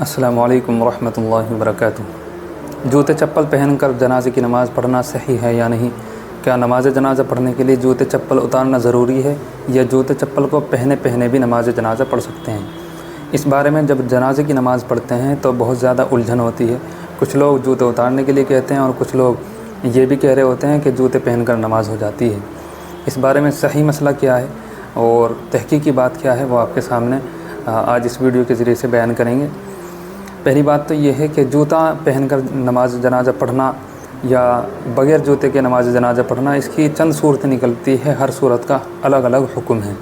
السلام علیکم ورحمۃ اللہ وبرکاتہ۔ جوتے چپل پہن کر جنازے کی نماز پڑھنا صحیح ہے یا نہیں؟ کیا نماز جنازہ پڑھنے کے لیے جوتے چپل اتارنا ضروری ہے یا جوتے چپل کو پہنے بھی نماز جنازہ پڑھ سکتے ہیں؟ اس بارے میں جب جنازے کی نماز پڑھتے ہیں تو بہت زیادہ الجھن ہوتی ہے۔ کچھ لوگ جوتے اتارنے کے لیے کہتے ہیں اور کچھ لوگ یہ بھی کہہ رہے ہوتے ہیں کہ جوتے پہن کر نماز ہو جاتی ہے۔ اس بارے میں صحیح مسئلہ کیا ہے اور تحقیقی بات کیا ہے وہ آپ کے سامنے آج اس ویڈیو کے ذریعے سے بیان کریں گے۔ پہلی بات تو یہ ہے کہ جوتا پہن کر نماز جنازہ پڑھنا یا بغیر جوتے کے نماز جنازہ پڑھنا، اس کی چند صورتیں نکلتی ہے، ہر صورت کا الگ الگ حکم ہے۔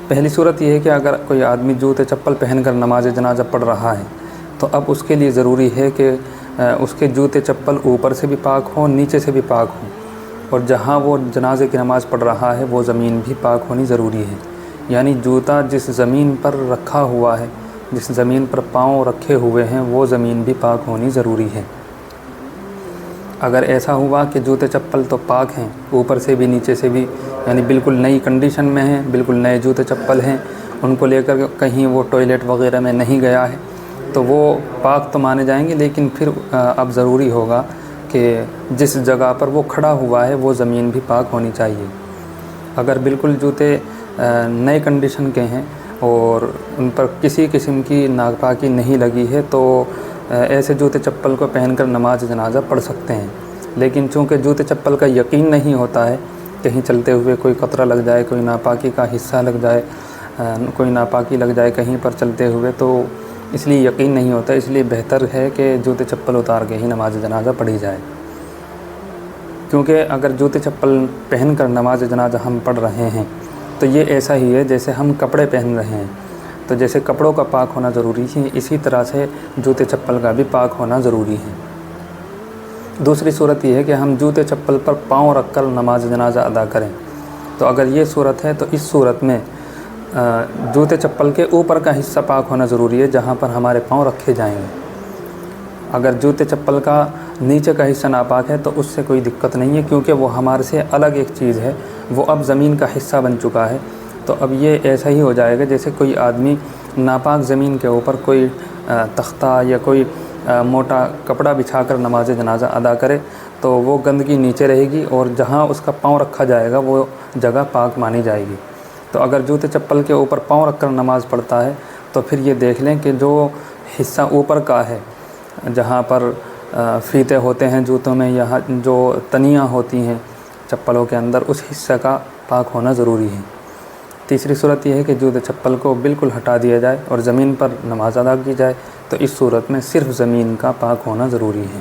پہلی صورت یہ ہے کہ اگر کوئی آدمی جوتے چپل پہن کر نماز جنازہ پڑھ رہا ہے تو اب اس کے لیے ضروری ہے کہ اس کے جوتے چپل اوپر سے بھی پاک ہوں، نیچے سے بھی پاک ہوں، اور جہاں وہ جنازے کی نماز پڑھ رہا ہے وہ زمین بھی پاک ہونی ضروری ہے۔ یعنی جوتا جس زمین پر رکھا ہوا ہے، جس زمین پر پاؤں رکھے ہوئے ہیں، وہ زمین بھی پاک ہونی ضروری ہے۔ اگر ایسا ہوا کہ جوتے چپل تو پاک ہیں، اوپر سے بھی نیچے سے بھی، یعنی بالکل نئی کنڈیشن میں ہیں، بالکل نئے جوتے چپل ہیں، ان کو لے کر کہیں وہ ٹوائلٹ وغیرہ میں نہیں گیا ہے، تو وہ پاک تو مانے جائیں گے، لیکن پھر اب ضروری ہوگا کہ جس جگہ پر وہ کھڑا ہوا ہے وہ زمین بھی پاک ہونی چاہیے۔ اگر بالکل جوتے نئے کنڈیشن کے ہیں اور ان پر کسی قسم کی ناپاکی نہیں لگی ہے تو ایسے جوتے چپل کو پہن کر نماز جنازہ پڑھ سکتے ہیں۔ لیکن چونکہ جوتے چپل کا یقین نہیں ہوتا ہے، کہیں چلتے ہوئے کوئی قطرہ لگ جائے، کوئی ناپاکی کا حصہ لگ جائے، کوئی ناپاکی لگ جائے کہیں پر چلتے ہوئے، تو اس لیے یقین نہیں ہوتا، اس لیے بہتر ہے کہ جوتے چپل اتار کے ہی نماز جنازہ پڑھی جائے۔ کیونکہ اگر جوتے چپل پہن کر نماز جنازہ ہم پڑھ رہے ہیں تو یہ ایسا ہی ہے جیسے ہم کپڑے پہن رہے ہیں، تو جیسے کپڑوں کا پاک ہونا ضروری ہے، اسی طرح سے جوتے چپل کا بھی پاک ہونا ضروری ہے۔ دوسری صورت یہ ہے کہ ہم جوتے چپل پر پاؤں رکھ کر نماز جنازہ ادا کریں، تو اگر یہ صورت ہے تو اس صورت میں جوتے چپل کے اوپر کا حصہ پاک ہونا ضروری ہے، جہاں پر ہمارے پاؤں رکھے جائیں گے۔ اگر جوتے چپل کا نیچے کا حصہ ناپاک ہے تو اس سے کوئی دقت نہیں ہے، کیونکہ وہ ہمارے سے الگ ایک چیز ہے، وہ اب زمین کا حصہ بن چکا ہے۔ تو اب یہ ایسا ہی ہو جائے گا جیسے کوئی آدمی ناپاک زمین کے اوپر کوئی تختہ یا کوئی موٹا کپڑا بچھا کر نماز جنازہ ادا کرے، تو وہ گندگی نیچے رہے گی اور جہاں اس کا پاؤں رکھا جائے گا وہ جگہ پاک مانی جائے گی۔ تو اگر جوتے چپل کے اوپر پاؤں رکھ کر نماز پڑھتا ہے تو پھر یہ دیکھ لیں کہ جو حصہ اوپر کا ہے، جہاں پر فیتے ہوتے ہیں جوتوں میں، یہاں جو تنیاں ہوتی ہیں چپلوں کے اندر، اس حصے کا پاک ہونا ضروری ہے۔ تیسری صورت یہ ہے کہ جوتے چپل کو بالکل ہٹا دیا جائے اور زمین پر نماز ادا کی جائے، تو اس صورت میں صرف زمین کا پاک ہونا ضروری ہے۔